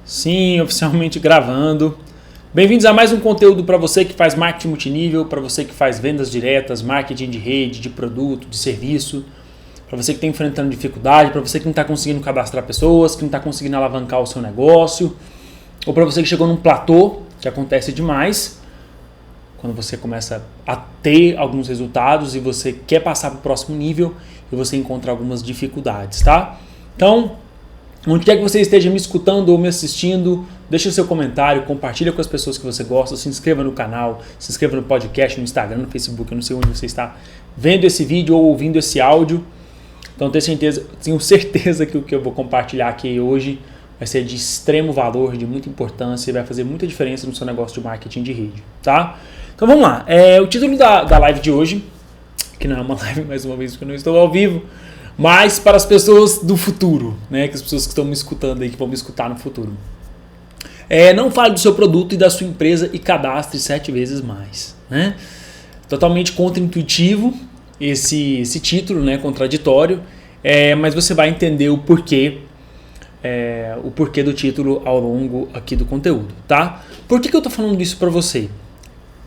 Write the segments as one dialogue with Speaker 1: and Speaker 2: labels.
Speaker 1: Sim, oficialmente gravando. Bem-vindos a mais um conteúdo para você que faz marketing multinível, para você que faz vendas diretas, marketing de rede, de produto, de serviço, para você que está enfrentando dificuldade, para você que não está conseguindo cadastrar pessoas, que não está conseguindo alavancar o seu negócio, ou para você que chegou num platô, que acontece demais, quando você começa a ter alguns resultados e você quer passar para o próximo nível e você encontra algumas dificuldades, tá? Então, onde quer que você esteja me escutando ou me assistindo, deixa o seu comentário, compartilha com as pessoas que você gosta, se inscreva no canal, se inscreva no podcast, no Instagram, no Facebook, eu não sei onde você está vendo esse vídeo ou ouvindo esse áudio. Então tenho certeza que o que eu vou compartilhar aqui hoje vai ser de extremo valor, de muita importância e vai fazer muita diferença no seu negócio de marketing de rede, tá? Então vamos lá, o título da live de hoje, que não é uma live mais uma vez porque eu não estou ao vivo, mas para as pessoas do futuro, né? Que as pessoas que estão me escutando aí, que vão me escutar no futuro. Não fale do seu produto e da sua empresa e cadastre 7 vezes mais, né? Totalmente contra-intuitivo esse título, né? Contraditório, mas você vai entender o porquê do título ao longo aqui do conteúdo, tá? Por que eu tô falando isso para você?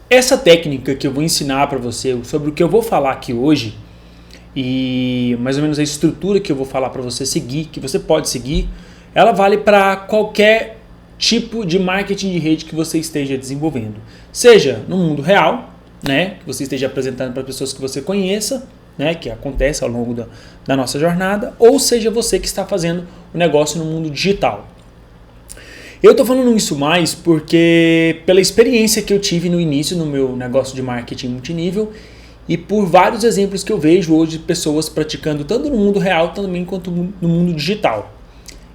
Speaker 1: Essa técnica que eu vou ensinar para você, sobre o que eu vou falar aqui hoje, e mais ou menos a estrutura que eu vou falar para você seguir, que você pode seguir, ela vale para qualquer tipo de marketing de rede que você esteja desenvolvendo. Seja no mundo real, né, que você esteja apresentando para pessoas que você conheça, né, que acontece ao longo da nossa jornada, ou seja você que está fazendo o negócio no mundo digital. Eu estou falando isso mais porque pela experiência que eu tive no início no meu negócio de marketing multinível e por vários exemplos que eu vejo hoje de pessoas praticando tanto no mundo real também quanto no mundo digital.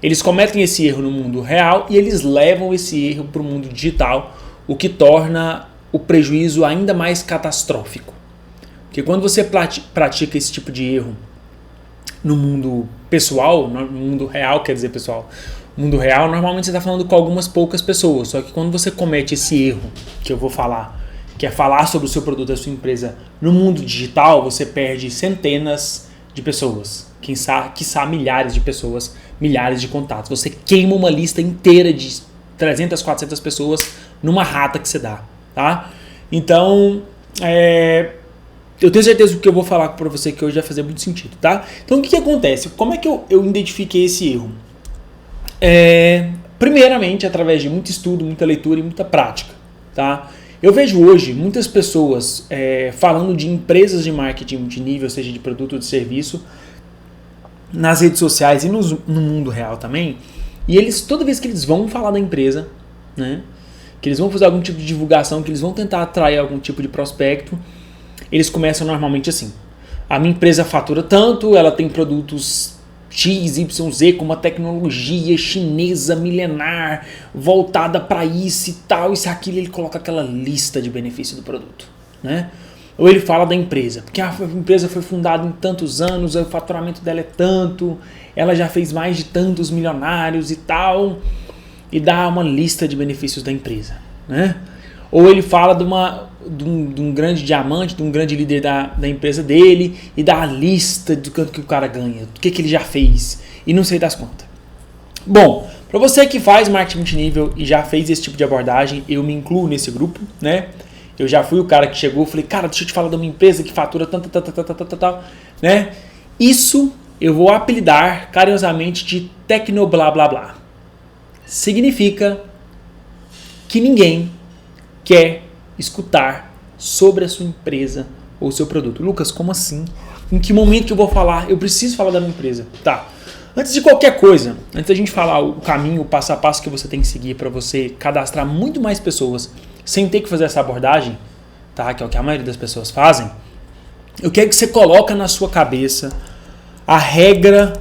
Speaker 1: Eles cometem esse erro no mundo real e eles levam esse erro para o mundo digital, o que torna o prejuízo ainda mais catastrófico. Porque quando você pratica esse tipo de erro no mundo pessoal, no mundo real, quer dizer pessoal, no mundo real normalmente você está falando com algumas poucas pessoas, só que quando você comete esse erro que eu vou falar, que é falar sobre o seu produto da sua empresa no mundo digital, você perde centenas de pessoas, quiçá milhares de pessoas, milhares de contatos. Você queima uma lista inteira de 300, 400 pessoas numa rata que você dá, tá? Então, eu tenho certeza que o que eu vou falar para você que hoje vai fazer muito sentido, tá? Então, o que acontece? Como é que eu identifiquei esse erro? Primeiramente, através de muito estudo, muita leitura e muita prática, tá? Eu vejo hoje muitas pessoas falando de empresas de marketing multinível, seja de produto ou de serviço, nas redes sociais e no mundo real também, e eles, toda vez que eles vão falar da empresa, né, que eles vão fazer algum tipo de divulgação, que eles vão tentar atrair algum tipo de prospecto, eles começam normalmente assim: a minha empresa fatura tanto, ela tem produtos X, Y, Z com uma tecnologia chinesa milenar voltada para isso e tal, isso e aquilo, ele coloca aquela lista de benefícios do produto, né? Ou ele fala da empresa, porque a empresa foi fundada em tantos anos, o faturamento dela é tanto, ela já fez mais de tantos milionários e tal, e dá uma lista de benefícios da empresa, né? Ou ele fala de um grande diamante, de um grande líder da empresa dele, e dá a lista do quanto que o cara ganha, do que ele já fez, e não sei das contas. Bom, para você que faz marketing multinível e já fez esse tipo de abordagem, eu me incluo nesse grupo, né? Eu já fui o cara que chegou e falei, cara, deixa eu te falar de uma empresa que fatura tanto, né? Isso eu vou apelidar carinhosamente de tecnoblá blá blá. Significa que ninguém quer escutar sobre a sua empresa ou seu produto. Lucas, como assim? Em que momento que eu vou falar? Eu preciso falar da minha empresa. Tá. Antes de qualquer coisa, antes da gente falar o caminho, o passo a passo que você tem que seguir para você cadastrar muito mais pessoas sem ter que fazer essa abordagem, tá? Que é o que a maioria das pessoas fazem, eu quero que você coloque na sua cabeça a regra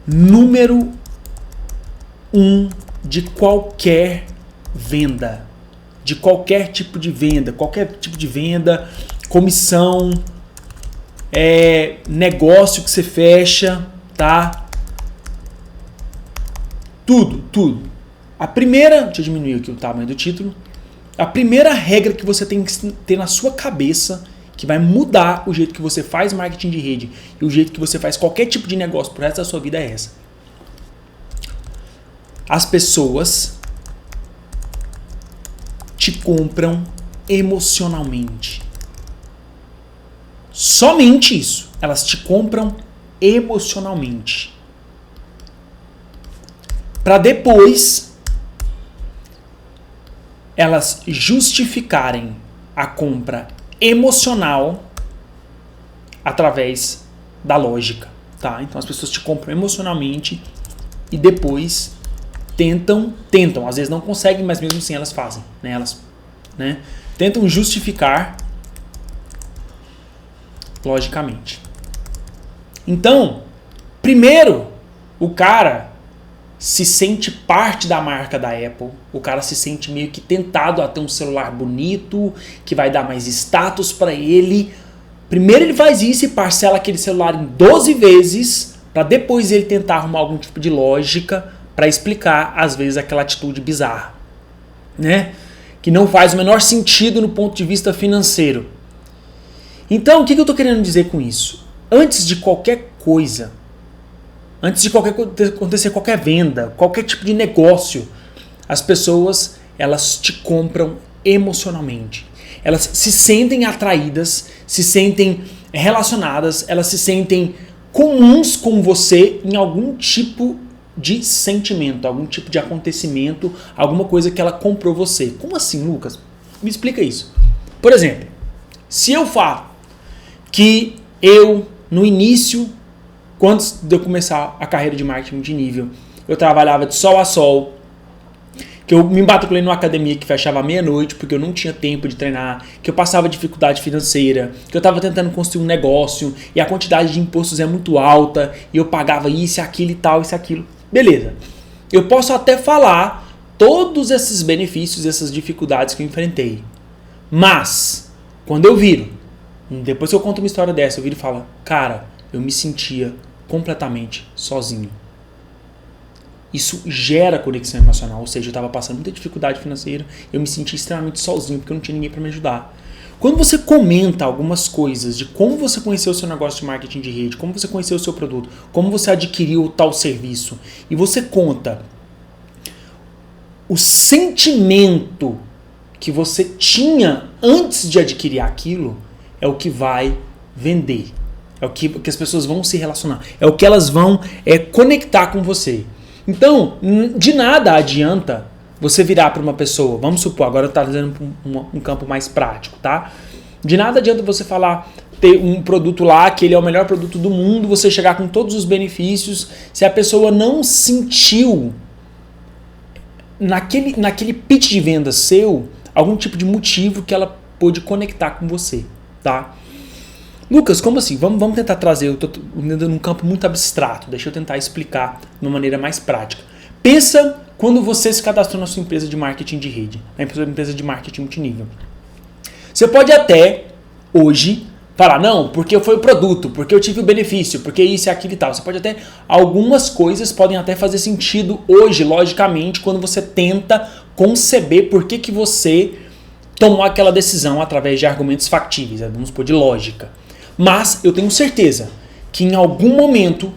Speaker 1: número 1 de qualquer venda. De qualquer tipo de venda, comissão, negócio que você fecha, tá? Tudo. A primeira, deixa eu diminuir aqui o tamanho do título. A primeira regra que você tem que ter na sua cabeça, que vai mudar o jeito que você faz marketing de rede e o jeito que você faz qualquer tipo de negócio pro resto da sua vida é essa. As pessoas te compram emocionalmente. Somente isso. Elas te compram emocionalmente. Para depois elas justificarem a compra emocional através da lógica, tá? Então as pessoas te compram emocionalmente e depois tentam, às vezes não conseguem, mas mesmo assim elas fazem, né? Elas, né, tentam justificar logicamente. Então, primeiro, o cara se sente parte da marca da Apple, o cara se sente meio que tentado a ter um celular bonito, que vai dar mais status para ele. Primeiro ele faz isso e parcela aquele celular em 12 vezes, para depois ele tentar arrumar algum tipo de lógica para explicar, às vezes, aquela atitude bizarra, né? Que não faz o menor sentido no ponto de vista financeiro. Então, o que eu estou querendo dizer com isso? Antes de qualquer coisa, antes de acontecer qualquer venda, qualquer tipo de negócio, as pessoas, elas te compram emocionalmente. Elas se sentem atraídas, se sentem relacionadas, elas se sentem comuns com você em algum tipo de sentimento, algum tipo de acontecimento, alguma coisa que ela comprou você. Como assim, Lucas? Me explica isso. Por exemplo, se eu falo que eu, no início, antes de eu começar a carreira de marketing de nível, eu trabalhava de sol a sol, que eu me matriculei numa academia que fechava à meia-noite porque eu não tinha tempo de treinar, que eu passava dificuldade financeira, que eu estava tentando construir um negócio e a quantidade de impostos é muito alta e eu pagava isso, aquilo e tal, isso, aquilo. Beleza. Eu posso até falar todos esses benefícios, essas dificuldades que eu enfrentei. Mas, quando eu viro, depois que eu conto uma história dessa, eu viro e falo, cara, eu me sentia completamente sozinho. Isso gera conexão emocional, ou seja, eu estava passando muita dificuldade financeira, eu me sentia extremamente sozinho, porque eu não tinha ninguém para me ajudar. Quando você comenta algumas coisas de como você conheceu o seu negócio de marketing de rede, como você conheceu o seu produto, como você adquiriu o tal serviço, e você conta o sentimento que você tinha antes de adquirir aquilo, é o que vai vender. É o que as pessoas vão se relacionar. É o que elas vão conectar com você. Então, de nada adianta você virar para uma pessoa, vamos supor, agora eu estou trazendo um campo mais prático, tá? De nada adianta você falar, ter um produto lá, que ele é o melhor produto do mundo, você chegar com todos os benefícios, se a pessoa não sentiu naquele pitch de venda seu, algum tipo de motivo que ela pôde conectar com você, tá? Lucas, como assim? Vamos tentar trazer, eu estou num campo muito abstrato, deixa eu tentar explicar de uma maneira mais prática. Pensa quando você se cadastrou na sua empresa de marketing de rede, na sua empresa de marketing multinível. Você pode até, hoje, falar, não, porque foi o produto, porque eu tive o benefício, porque isso e aquilo e tal. Você pode até, algumas coisas podem até fazer sentido hoje, logicamente, quando você tenta conceber por que você tomou aquela decisão através de argumentos factíveis, vamos supor, de lógica. Mas eu tenho certeza que em algum momento,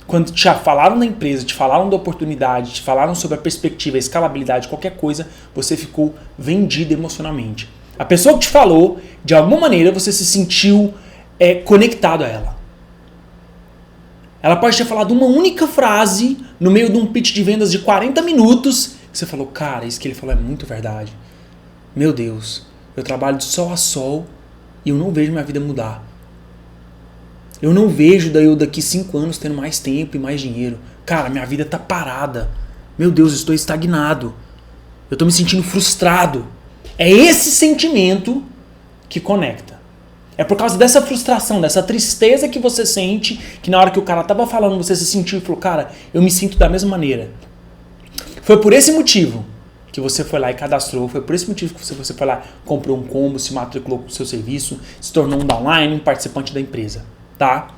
Speaker 1: quando te falaram da empresa, te falaram da oportunidade, te falaram sobre a perspectiva, a escalabilidade, qualquer coisa, você ficou vendido emocionalmente. A pessoa que te falou, de alguma maneira você se sentiu conectado a ela. Ela pode ter falado uma única frase no meio de um pitch de vendas de 40 minutos e você falou, cara, isso que ele falou é muito verdade. Meu Deus, eu trabalho de sol a sol e eu não vejo minha vida mudar. Eu não vejo eu daqui 5 anos tendo mais tempo e mais dinheiro. Cara, minha vida tá parada. Meu Deus, eu estou estagnado. Eu estou me sentindo frustrado. É esse sentimento que conecta. É por causa dessa frustração, dessa tristeza que você sente, que na hora que o cara tava falando, você se sentiu e falou, cara, eu me sinto da mesma maneira. Foi por esse motivo que você foi lá e cadastrou, foi por esse motivo que você foi lá, comprou um combo, se matriculou com o seu serviço, se tornou um downline, um participante da empresa. Tá?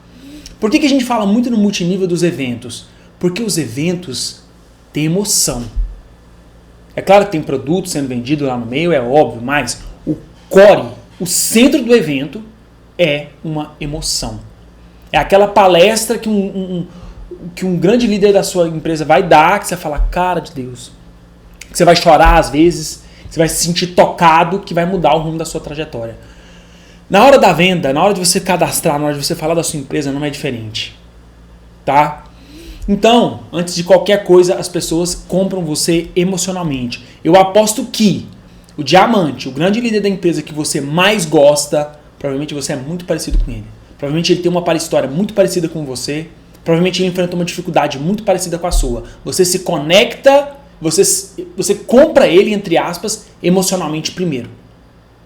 Speaker 1: Por que a gente fala muito no multinível dos eventos? Porque os eventos têm emoção. É claro que tem produto sendo vendido lá no meio, é óbvio, mas o core, o centro do evento é uma emoção. É aquela palestra que que um grande líder da sua empresa vai dar, que você fala, cara de Deus, que você vai chorar às vezes, que você vai se sentir tocado, que vai mudar o rumo da sua trajetória. Na hora da venda, na hora de você cadastrar, na hora de você falar da sua empresa, não é diferente. Tá? Então, antes de qualquer coisa, as pessoas compram você emocionalmente. Eu aposto que o diamante, o grande líder da empresa que você mais gosta, provavelmente você é muito parecido com ele. Provavelmente ele tem uma história muito parecida com você. Provavelmente ele enfrentou uma dificuldade muito parecida com a sua. Você se conecta, você compra ele, entre aspas, emocionalmente primeiro.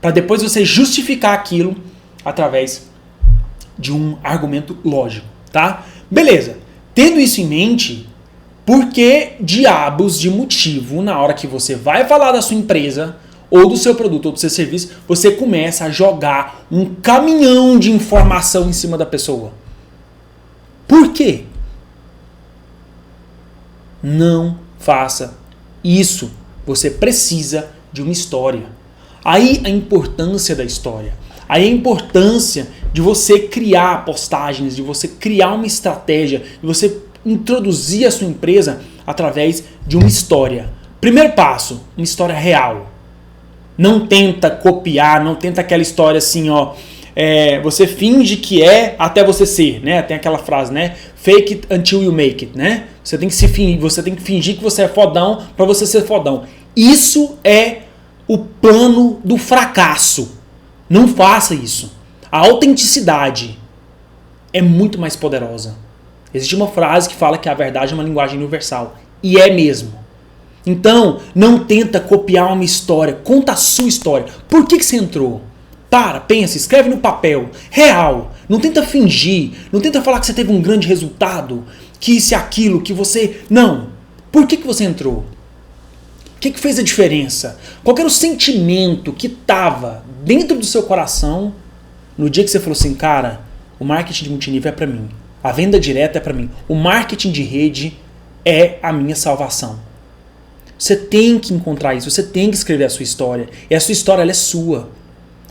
Speaker 1: Para depois você justificar aquilo através de um argumento lógico, tá? Beleza. Tendo isso em mente, por que diabos de motivo, na hora que você vai falar da sua empresa, ou do seu produto, ou do seu serviço, você começa a jogar um caminhão de informação em cima da pessoa? Por quê? Não faça isso. Você precisa de uma história. Aí a importância da história. Aí a importância de você criar postagens, de você criar uma estratégia, de você introduzir a sua empresa através de uma história. Primeiro passo, uma história real. Não tenta copiar, não tenta aquela história assim, ó. Você finge que é até você ser, né? Tem aquela frase, né? Fake it until you make it, né? Você tem que fingir que você é fodão para você ser fodão. Isso é o plano do fracasso. Não faça isso. A autenticidade é muito mais poderosa. Existe uma frase que fala que a verdade é uma linguagem universal. E é mesmo. Então, não tenta copiar uma história. Conta a sua história. Por que você entrou? Para, pensa, escreve no papel. Real. Não tenta fingir. Não tenta falar que você teve um grande resultado. Que isso e aquilo, que você... Não. Por que você entrou? O que fez a diferença? Qual era o sentimento que estava dentro do seu coração no dia que você falou assim, cara, o marketing de multinível é para mim. A venda direta é para mim. O marketing de rede é a minha salvação. Você tem que encontrar isso. Você tem que escrever a sua história. E a sua história, ela é sua.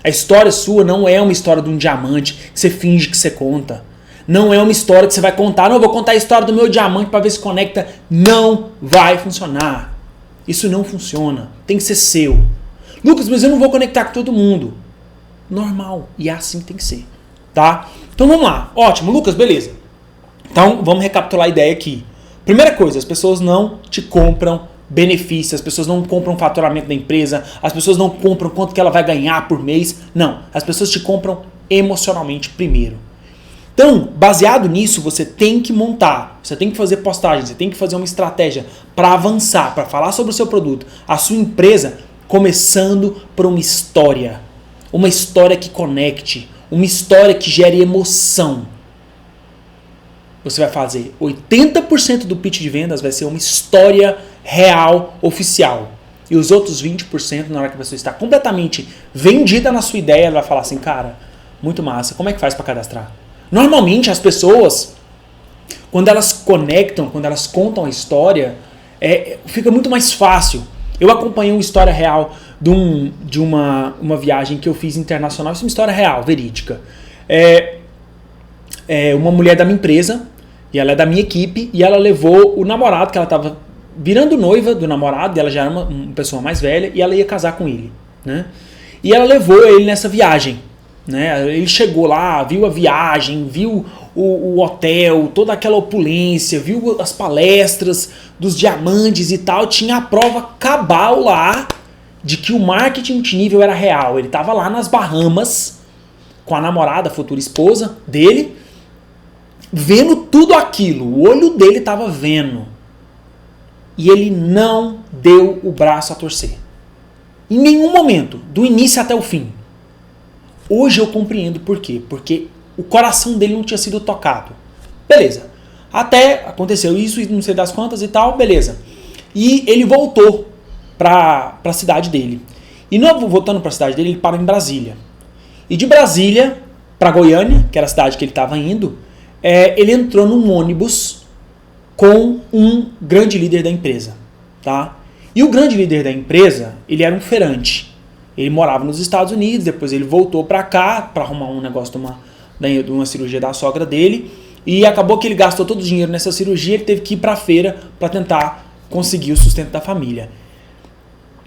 Speaker 1: A história sua não é uma história de um diamante que você finge que você conta. Não é uma história que você vai contar. Não, eu vou contar a história do meu diamante para ver se conecta. Não vai funcionar. Isso não funciona. Tem que ser seu. Lucas, mas eu não vou conectar com todo mundo. Normal. E é assim que tem que ser. Tá? Então vamos lá. Ótimo. Lucas, beleza. Então vamos recapitular a ideia aqui. Primeira coisa, as pessoas não te compram benefícios, as pessoas não compram o faturamento da empresa, as pessoas não compram quanto que ela vai ganhar por mês. Não. As pessoas te compram emocionalmente primeiro. Então, baseado nisso, você tem que montar, você tem que fazer postagens, você tem que fazer uma estratégia para avançar, para falar sobre o seu produto, a sua empresa, começando por uma história que conecte, uma história que gere emoção. Você vai fazer 80% do pitch de vendas vai ser uma história real, oficial. E os outros 20%, na hora que a pessoa está completamente vendida na sua ideia, ela vai falar assim, cara, muito massa, como é que faz para cadastrar? Normalmente as pessoas, quando elas conectam, quando elas contam a história, fica muito mais fácil. Eu acompanhei uma história real de uma viagem que eu fiz internacional, isso é uma história real, verídica. Uma mulher da minha empresa, e ela é da minha equipe, e ela levou o namorado, que ela estava virando noiva do namorado, e ela já era uma pessoa mais velha, e ela ia casar com ele, né? E ela levou ele nessa viagem. Né? Ele chegou lá, viu a viagem, viu o hotel, toda aquela opulência, viu as palestras dos diamantes e tal. Tinha a prova cabal lá de que o marketing multinível era real. Ele estava lá nas Bahamas com a namorada, a futura esposa dele, vendo tudo aquilo. O olho dele estava vendo. E ele não deu o braço a torcer. Em nenhum momento, do início até o fim. Hoje eu compreendo por quê. Porque o coração dele não tinha sido tocado. Beleza. Até aconteceu isso e não sei das quantas e tal, beleza. E ele voltou para a cidade dele. E não voltando para a cidade dele, ele parou em Brasília. E de Brasília para Goiânia, que era a cidade que ele estava indo, ele entrou num ônibus com um grande líder da empresa. Tá? E o grande líder da empresa, ele era um feirante. Ele morava nos Estados Unidos, depois ele voltou para cá para arrumar um negócio de uma cirurgia da sogra dele. e acabou que ele gastou todo o dinheiro nessa cirurgia, ele teve que ir para a feira para tentar conseguir o sustento da família.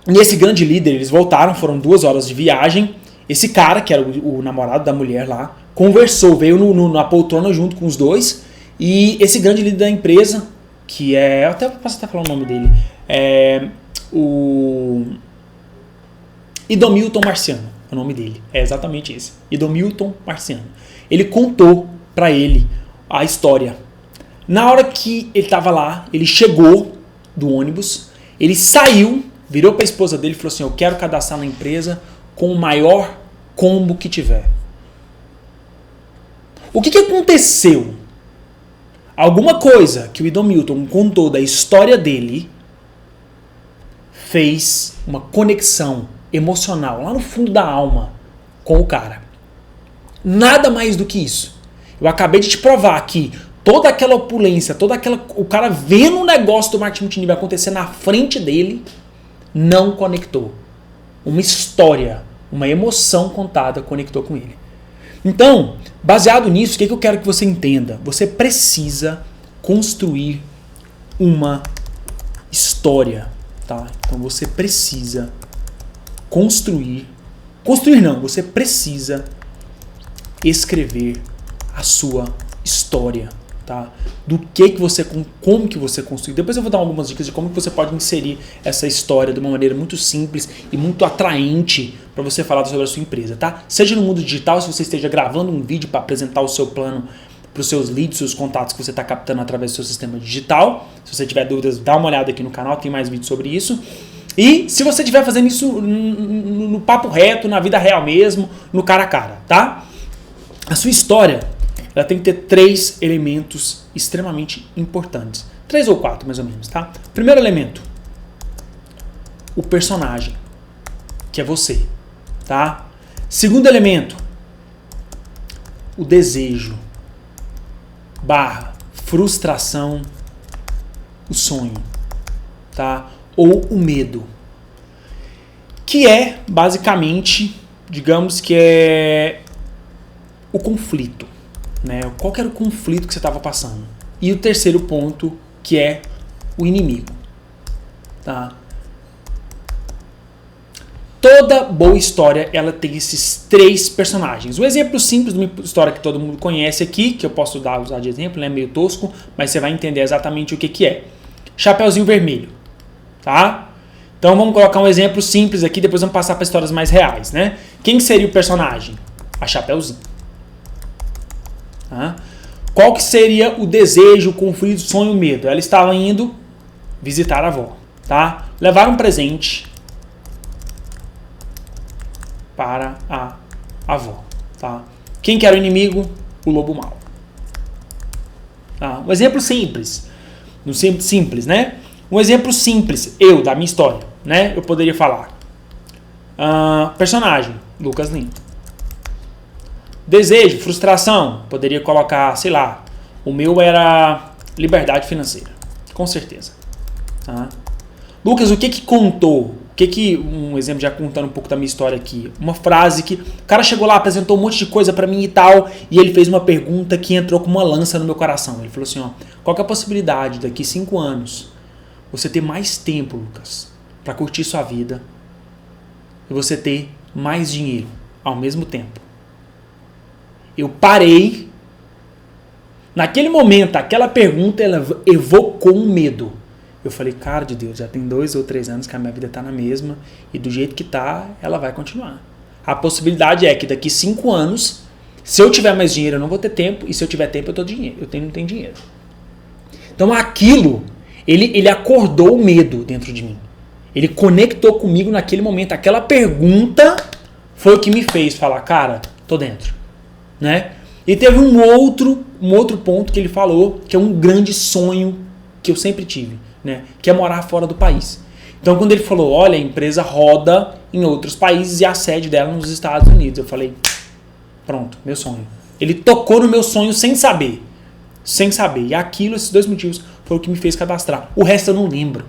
Speaker 1: E esse grande líder, eles voltaram, foram 2 horas de viagem. Esse cara, que era o namorado da mulher lá, conversou, veio na poltrona junto com os dois. E esse grande líder da empresa, que é... Eu posso até falar o nome dele. É o Idomilton Marciano, é o nome dele. É exatamente esse. Idomilton Marciano. Ele contou pra ele a história. Na hora que ele tava lá, ele chegou do ônibus, ele saiu, virou pra esposa dele e falou assim: eu quero cadastrar na empresa com o maior combo que tiver. O que aconteceu? Alguma coisa que o Idomilton contou da história dele fez uma conexão emocional lá no fundo da alma com o cara. Nada mais do que isso. Eu acabei de te provar que toda aquela opulência, o cara vendo o negócio do marketing multinível acontecer na frente dele, não conectou. Uma história, uma emoção contada conectou com ele. Então, baseado nisso, o que eu quero que você entenda? Você precisa construir uma história, tá? Então você precisa você precisa escrever a sua história, tá? Como que você construiu. Depois eu vou dar algumas dicas de como que você pode inserir essa história de uma maneira muito simples e muito atraente para você falar sobre a sua empresa, tá? Seja no mundo digital, se você esteja gravando um vídeo para apresentar o seu plano para os seus leads, seus contatos que você está captando através do seu sistema digital. Se você tiver dúvidas, dá uma olhada aqui no canal, tem mais vídeos sobre isso. E se você estiver fazendo isso no papo reto, na vida real mesmo, no cara a cara, tá? A sua história, ela tem que ter 3 elementos extremamente importantes. 3 ou 4, mais ou menos, tá? Primeiro elemento, o personagem, que é você, tá? Segundo elemento, o desejo, frustração, o sonho, tá? Ou o medo, que é basicamente, digamos que é o conflito, né? Qual que era o conflito que você estava passando? E o terceiro ponto, que é o inimigo, tá? Toda boa história, ela tem esses 3 personagens. Um exemplo simples de uma história que todo mundo conhece aqui, que eu posso usar de exemplo, né? Meio tosco, mas você vai entender exatamente o que é. Chapeuzinho Vermelho, tá? Então vamos colocar um exemplo simples aqui, depois vamos passar para histórias mais reais, né? Quem seria o personagem? A Chapeuzinho. Tá? Qual que seria o desejo, o conflito, o sonho, o medo? Ela estava indo visitar a avó, tá? Levar um presente para a avó, tá? Quem que era o inimigo? O lobo mau. Tá? Um exemplo simples. Simples, né? Um exemplo simples, da minha história, né? Eu poderia falar. Personagem, Lucas Lima. Desejo, frustração, poderia colocar, sei lá, o meu era liberdade financeira, com certeza. Tá? Lucas, o que contou? Um exemplo, já contando um pouco da minha história aqui, uma frase que o cara chegou lá, apresentou um monte de coisa pra mim e tal, e ele fez uma pergunta que entrou com uma lança no meu coração. Ele falou assim, ó, qual que é a possibilidade daqui 5 anos você ter mais tempo, Lucas, pra curtir sua vida e você ter mais dinheiro ao mesmo tempo? Eu parei, naquele momento, aquela pergunta, ela evocou um medo. Eu falei, cara de Deus, já tem 2 ou 3 anos que a minha vida tá na mesma e do jeito que tá, ela vai continuar. A possibilidade é que daqui 5 anos, se eu tiver mais dinheiro, eu não vou ter tempo, e se eu tiver tempo, eu não tenho dinheiro. Então aquilo, ele acordou o medo dentro de mim. Ele conectou comigo naquele momento. Aquela pergunta foi o que me fez falar, cara, tô dentro. Né? E teve um outro ponto que ele falou, que é um grande sonho que eu sempre tive, né? Que é morar fora do país. Então quando ele falou, olha, a empresa roda em outros países e a sede dela nos Estados Unidos, eu falei, pronto, meu sonho. Ele tocou no meu sonho sem saber. E aquilo, esses 2 motivos, foi o que me fez cadastrar. O resto eu não lembro.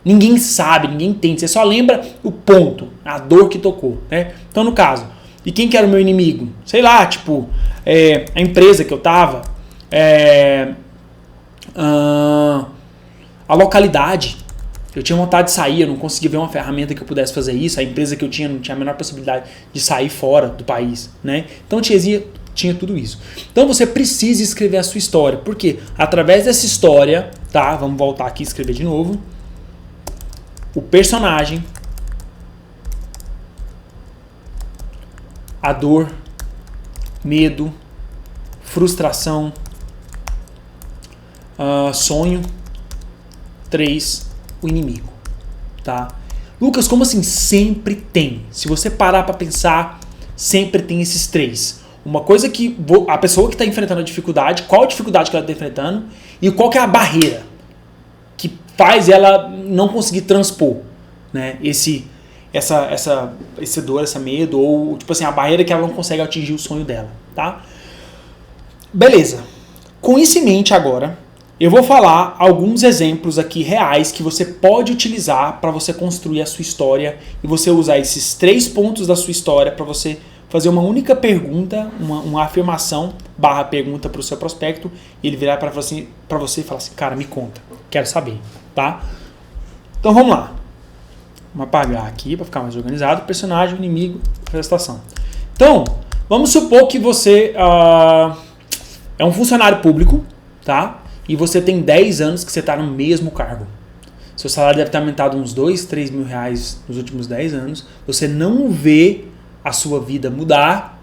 Speaker 1: Ninguém sabe, ninguém entende. Você só lembra o ponto, a dor que tocou, né? Então no caso, e quem que era o meu inimigo? Sei lá, tipo, a empresa que eu tava, A localidade. Eu tinha vontade de sair, eu não conseguia ver uma ferramenta que eu pudesse fazer isso. A empresa que eu tinha não tinha a menor possibilidade de sair fora do país, né? Então tinha tudo isso. Então você precisa escrever a sua história. Por quê? Através dessa história, tá? Vamos voltar aqui e escrever de novo. O personagem, a dor, medo, frustração, sonho. 3, o inimigo, tá? Lucas, como assim? Sempre tem. Se você parar para pensar, sempre tem esses 3. Uma coisa que a pessoa que está enfrentando a dificuldade, qual a dificuldade que ela está enfrentando e qual que é a barreira que faz ela não conseguir transpor, né? Essa dor, esse medo, ou tipo assim, a barreira que ela não consegue atingir o sonho dela, tá? Beleza. Com isso em mente agora, eu vou falar alguns exemplos aqui reais que você pode utilizar para você construir a sua história e você usar esses 3 pontos da sua história para você fazer uma única pergunta, uma afirmação / pergunta para o seu prospecto e ele virar para você e falar assim, cara, me conta, quero saber, tá? Então vamos lá. Vamos apagar aqui para ficar mais organizado. Personagem, inimigo, prestação. Então, vamos supor que você é um funcionário público, tá? E você tem 10 anos que você está no mesmo cargo. Seu salário deve ter aumentado uns 2, 3 mil reais nos últimos 10 anos. Você não vê a sua vida mudar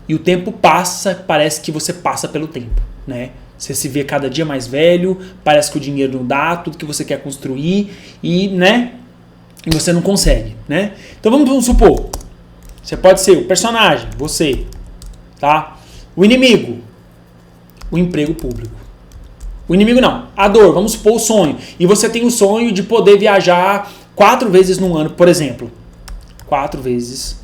Speaker 1: e o tempo passa, parece que você passa pelo tempo, né? Você se vê cada dia mais velho, parece que o dinheiro não dá, tudo que você quer construir e, né? E você não consegue, né? Então vamos supor, você pode ser o personagem, você, tá? O inimigo, o emprego público. O inimigo não, a dor, vamos supor o sonho. E você tem o sonho de poder viajar 4 vezes no ano, por exemplo. 4 vezes,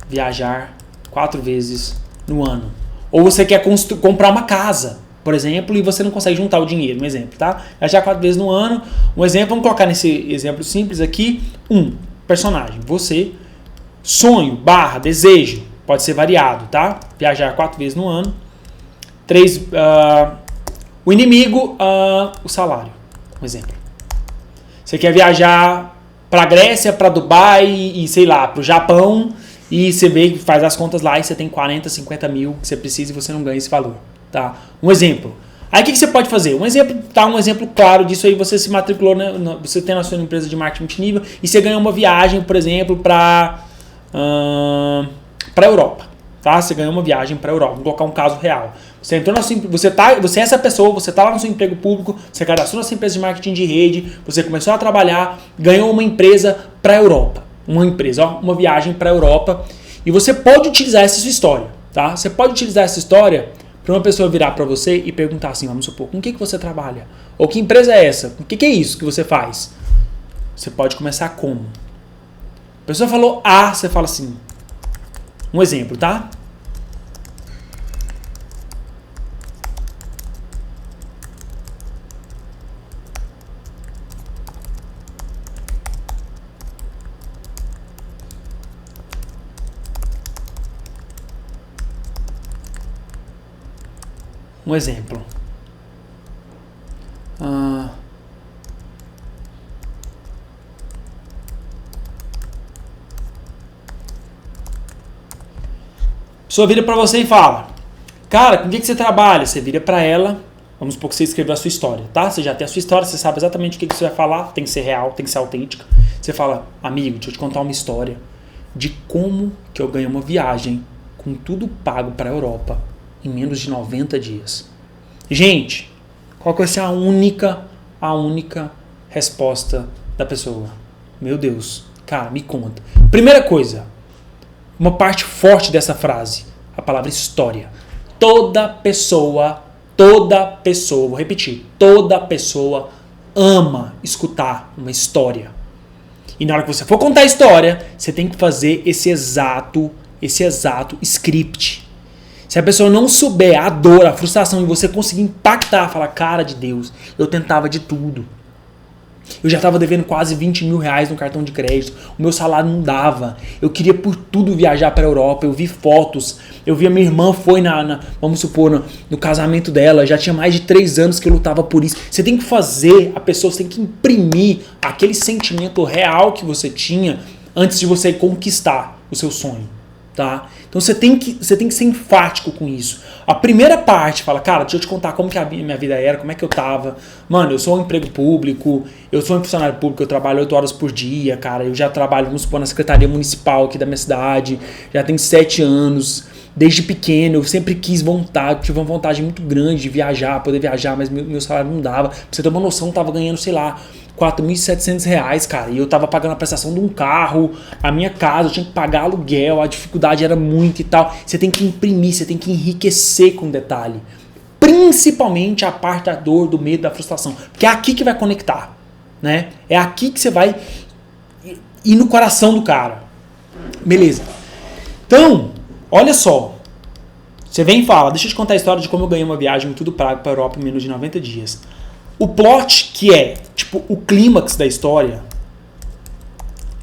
Speaker 1: viajar 4 vezes no ano. Ou você quer comprar uma casa, por exemplo, e você não consegue juntar o dinheiro, um exemplo, tá? Viajar 4 vezes no ano, um exemplo, vamos colocar nesse exemplo simples aqui, personagem, você, sonho, / desejo, pode ser variado, tá? Viajar 4 vezes no ano. 3, o inimigo, o salário, um exemplo. Você quer viajar para a Grécia, para Dubai e sei lá, para o Japão e você vê, faz as contas lá e você tem 40, 50 mil que você precisa e você não ganha esse valor, tá? Um exemplo. Aí o que você pode fazer? Um exemplo claro disso aí, você se matriculou, você tem na sua empresa de marketing multinível e você ganhou uma viagem, por exemplo, para a Europa, tá? Você ganhou uma viagem para a Europa, vou colocar um caso real. Você entrou você é essa pessoa, você está lá no seu emprego público, você cadastrou na sua empresa de marketing de rede, você começou a trabalhar, ganhou uma empresa para a Europa. Uma viagem para a Europa. E você pode utilizar essa sua história, tá? Você pode utilizar essa história para uma pessoa virar para você e perguntar assim, vamos supor, com o que você trabalha? Ou que empresa é essa? O que é isso que você faz? Você pode começar como? A pessoa falou A, você fala assim, um exemplo, tá? Um exemplo. A pessoa vira pra você e fala, cara, com o que você trabalha? Você vira pra ela, vamos supor que você escreveu a sua história, tá? Você já tem a sua história, você sabe exatamente o que você vai falar, tem que ser real, tem que ser autêntica. Você fala, amigo, deixa eu te contar uma história de como que eu ganhei uma viagem com tudo pago pra Europa em menos de 90 dias. Gente, qual que vai ser a única resposta da pessoa? Meu Deus, cara, me conta. Primeira coisa, uma parte forte dessa frase, a palavra história. Toda pessoa, vou repetir, toda pessoa ama escutar uma história. E na hora que você for contar a história, você tem que fazer esse exato script. Se a pessoa não souber a dor, a frustração e você conseguir impactar, falar, cara de Deus, eu tentava de tudo. Eu já estava devendo quase 20 mil reais no cartão de crédito. O meu salário não dava. Eu queria por tudo viajar para a Europa. Eu vi fotos. Eu vi a minha irmã foi vamos supor, no casamento dela. Já tinha mais de 3 anos que eu lutava por isso. Você tem que fazer, você tem que imprimir aquele sentimento real que você tinha antes de você conquistar o seu sonho. Tá? Então você tem que ser enfático com isso. A primeira parte fala, cara, deixa eu te contar como que a minha vida era, como é que eu tava. Mano, eu sou um emprego público, eu sou um funcionário público, eu trabalho 8 horas por dia, cara. Eu já trabalho, vamos supor, na Secretaria Municipal aqui da minha cidade, já tenho 7 anos. Desde pequeno, eu sempre tive uma vontade muito grande de viajar, poder viajar, mas meu salário não dava. Pra você ter uma noção, eu tava ganhando, sei lá, R$4.700, cara. E eu tava pagando a prestação de um carro, a minha casa, eu tinha que pagar aluguel, a dificuldade era muito e tal. Você tem que imprimir, você tem que enriquecer com detalhe. Principalmente a parte da dor, do medo, da frustração. Porque é aqui que vai conectar, né? É aqui que você vai ir no coração do cara. Beleza. Então, olha só. Você vem e fala, deixa eu te contar a história de como eu ganhei uma viagem tudo pago para a Europa em menos de 90 dias. O plot, que é tipo o clímax da história,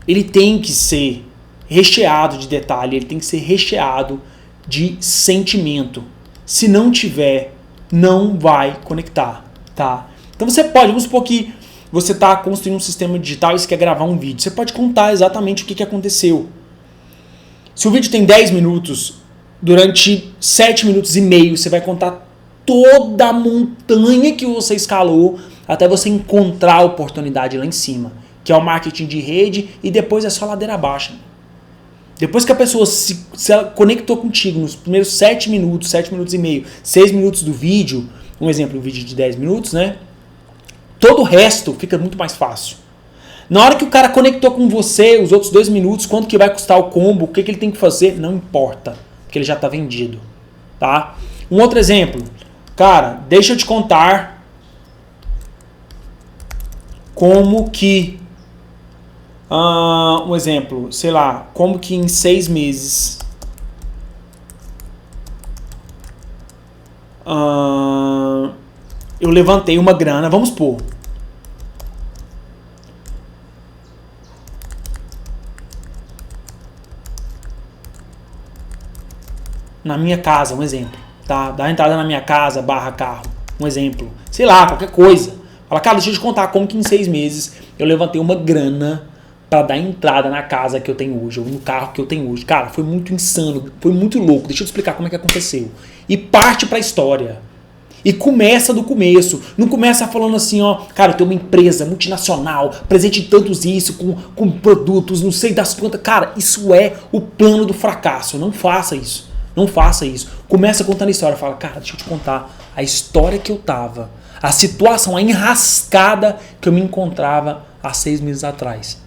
Speaker 1: ele tem que ser recheado de detalhe, ele tem que ser recheado de sentimento. Se não tiver, não vai conectar, tá? Então você pode, vamos supor que você está construindo um sistema digital e você quer gravar um vídeo. Você pode contar exatamente o que aconteceu. Se o vídeo tem 10 minutos, durante 7 minutos e meio você vai contar toda a montanha que você escalou até você encontrar a oportunidade lá em cima, que é o marketing de rede, e depois é só ladeira abaixo. Depois que a pessoa se ela conectou contigo nos primeiros 7 minutos e meio, 6 minutos do vídeo, um exemplo, um vídeo de 10 minutos, né? Todo o resto fica muito mais fácil. Na hora que o cara conectou com você, os outros 2 minutos, quanto que vai custar o combo, o que ele tem que fazer, não importa, porque ele já está vendido, tá? Um outro exemplo, cara, deixa eu te contar como que, um exemplo, sei lá, como que em 6 meses eu levantei uma grana, vamos supor, na minha casa, um exemplo, tá? Dá entrada na minha casa, / carro, um exemplo, sei lá, qualquer coisa. Fala, cara, deixa eu te contar como que em 6 meses eu levantei uma grana para dar entrada na casa que eu tenho hoje, ou no carro que eu tenho hoje. Cara, foi muito insano, foi muito louco, deixa eu te explicar como é que aconteceu. E parte pra história. E começa do começo. Não começa falando assim, ó, cara, eu tenho uma empresa multinacional, presente em tantos isso, com produtos, não sei das quantas. Cara, isso é o plano do fracasso. Não faça isso. Não faça isso. Começa contando a história. Fala, cara, deixa eu te contar a história que eu tava. A situação, a enrascada que eu me encontrava há 6 meses atrás.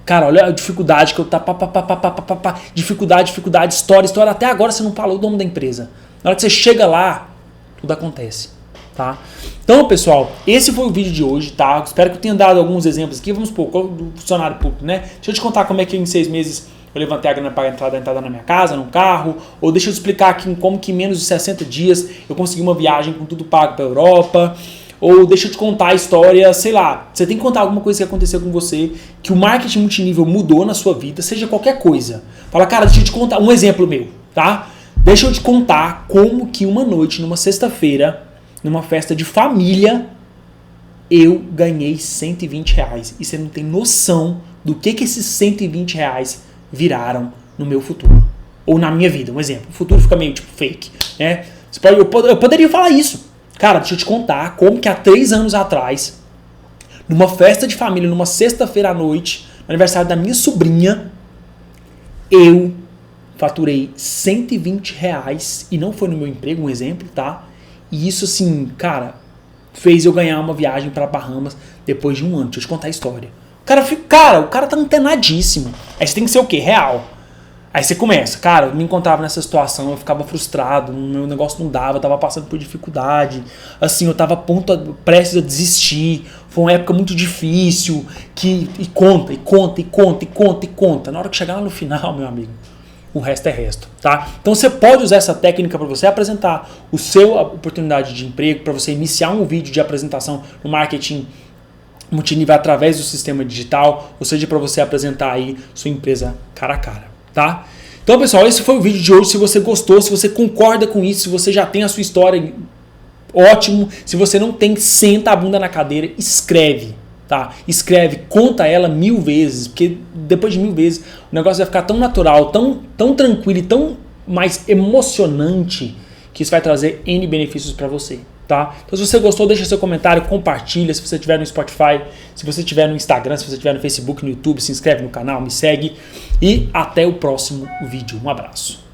Speaker 1: Cara, olha a dificuldade que eu tava. Dificuldade, história. Até agora você não falou o nome da empresa. Na hora que você chega lá, tudo acontece. Tá? Então, pessoal, esse foi o vídeo de hoje, tá? Espero que eu tenha dado alguns exemplos aqui. Vamos supor, do funcionário público, né? Deixa eu te contar como é que em 6 meses eu levantei a grana para entrada na minha casa, no carro. Ou deixa eu te explicar aqui como que em menos de 60 dias eu consegui uma viagem com tudo pago para a Europa. Ou deixa eu te contar a história, sei lá. Você tem que contar alguma coisa que aconteceu com você, que o marketing multinível mudou na sua vida, seja qualquer coisa. Fala, cara, deixa eu te contar um exemplo meu, tá? Deixa eu te contar como que uma noite, numa sexta-feira, numa festa de família, eu ganhei R$120. E você não tem noção do que esses R$120 viraram no meu futuro. Ou na minha vida, um exemplo. O futuro fica meio tipo fake, né? Eu poderia falar isso. Cara, deixa eu te contar como que há 3 anos atrás, numa festa de família, numa sexta-feira à noite, no aniversário da minha sobrinha, eu faturei R$120 e não foi no meu emprego, um exemplo, tá? E isso assim, cara, fez eu ganhar uma viagem para Bahamas depois de 1 ano. Deixa eu te contar a história. O cara tá antenadíssimo. Aí você tem que ser o quê? Real. Aí você começa, cara, eu me encontrava nessa situação, eu ficava frustrado, meu negócio não dava, eu tava passando por dificuldade, assim, eu tava prestes a desistir, foi uma época muito difícil, e conta. Na hora que chegar lá no final, meu amigo, o resto é resto, tá? Então você pode usar essa técnica para você apresentar a oportunidade de emprego, para você iniciar um vídeo de apresentação no marketing multinível através do sistema digital, ou seja, para você apresentar aí sua empresa cara a cara, tá? Então, pessoal, esse foi o vídeo de hoje. Se você gostou, se você concorda com isso, se você já tem a sua história, ótimo. Se você não tem, senta a bunda na cadeira, escreve, tá? Escreve, conta ela 1000 vezes, porque depois de 1000 vezes o negócio vai ficar tão natural, tão tranquilo e tão mais emocionante que isso vai trazer N benefícios para você, tá? Então, se você gostou, deixa seu comentário, compartilha. Se você estiver no Spotify, se você estiver no Instagram, se você estiver no Facebook, no YouTube, se inscreve no canal, me segue e até o próximo vídeo. Um abraço.